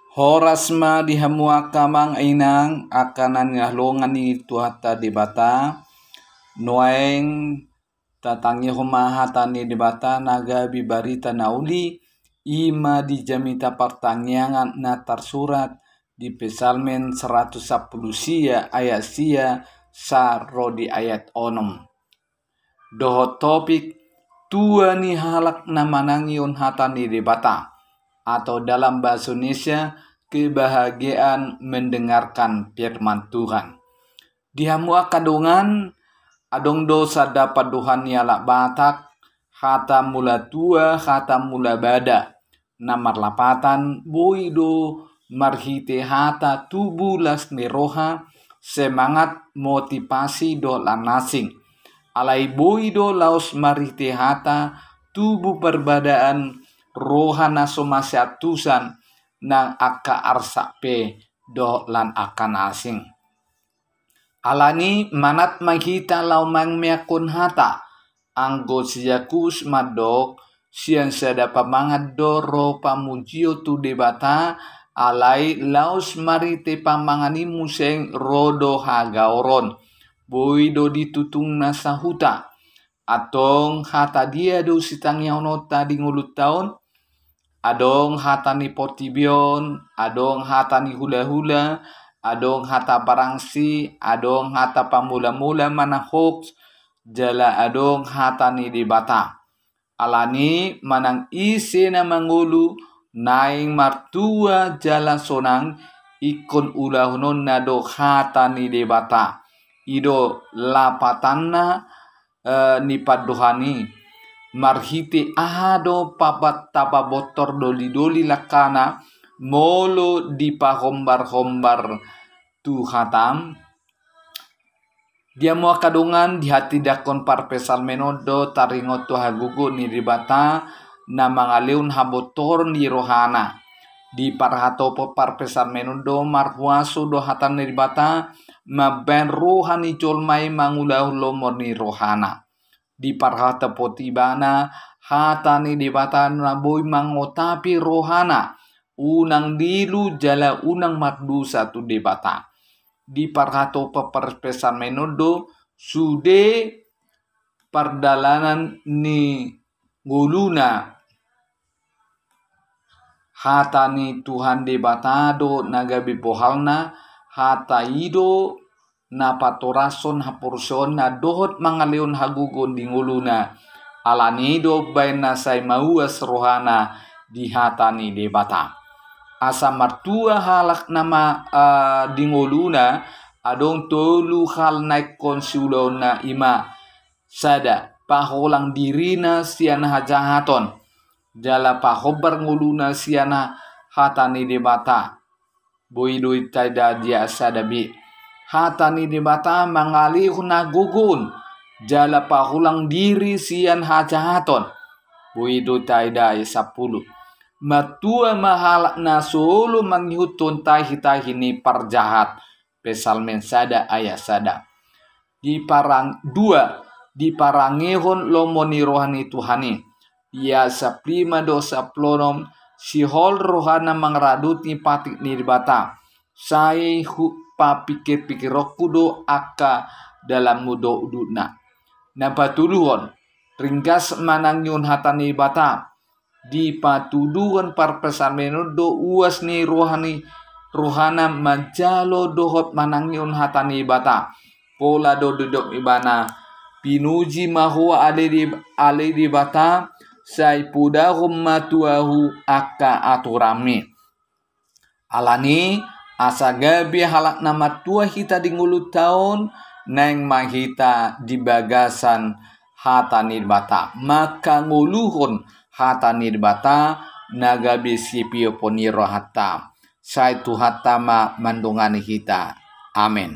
Horasma dihamua kamang ainang akanan ngahlongan ni tuhata dibata noeng tatangi humahata ni dibata naga bibarita nauli ima dijamita pertanyaan na tersurat di Psalmen 110 sia ayat sia saro di ayat onom. Doho topik tua ni halak na manangion hata ni dibata atau dalam bahasa Indonesia kebahagiaan mendengarkan firman Tuhan. Di hamua kadongan adong dosa dapat Tuhan yala batak hata mula tua hata mula bada namar lapatan boido marhite hata tubulas ni roha semangat motivasi do lanasing alai boido laos marhite hata tubuh perbadaan roha naso masyatusan nang aka arsape do lan akan asing. Alani manat makita lau mang meakun hata anggo siyakus madok sian sada pamangat doro pamujio tu debata alai laos marite pamangani museng rodo hagaoron boido ditutung nasahuta atong hata dia do sitang yaunota di ngulut taon adong hata ni potibion, adong hata ni hula-hula, adong hata barangsi, adong hata pamula-mula mana hoax, jala adong hata ni dibata. Alani manang isi na mangulu naing martua jala sonang ikon ulahunon na do hata ni dibata. Ido lapatanna ni padohani. Marhiti ahado papat tapa botor doli-doli lakana molo di pahombar-hombar tu hatam dia mua kadungan di hati dakon parpesal menodo taringot tu hagugu ni ribata na mangaleun habotor ni rohana di parhato parpesal menodo marhuaso do hatan ni ribata maben rohani jolmai mangulahu morni rohana di parhata potibana hata ni dibata na boy mangotapi rohana unang dilu jala unang mardusa tu dibata di parhato peperpesan menodo sude perdalanan ni guluna hata ni Tuhan dibata do nagabi pohalna hata ido na patorason hapurson na dohot mangaleon hagugon di nguluna alanido bain nasay mauas rohana di hatani debata asa martua halak nama di nguluna adong tolu hal naik konsulona ima sada paholang dirina siana hajahaton jala pahobar nguluna siana hatani debata boidoi taida dia sadabi hata ni dibata mangalih na gugun jala pahulang diri sian hajahaton buido taida 10 matua mahalak na solo manghutun tahi ni parjahat pesalmen sada ayat sada di parang 2 di parangehon lomoni rohani Tuhani ya saprima dosa plonom sihol rohana mangraduti patik ni dibata sai pikir-pikir rokudo aka dalam mudo uduna. Napatuluhon ringkas manangyun hatani bata di patuduhon parpesan menodo uas ni rohana majalo dohot manangyun hatani bata pola do duduk ibana pinuji mahua ale di bata sai pudahum matuahu aka aturami alani asa gabi halak nama tua hita di ngulut tahun neng mahita di bagasan hata nirbata maka nguluhon hata nirbata nagabi sipio poniro hatta sai tu hatama mandungani hita amin.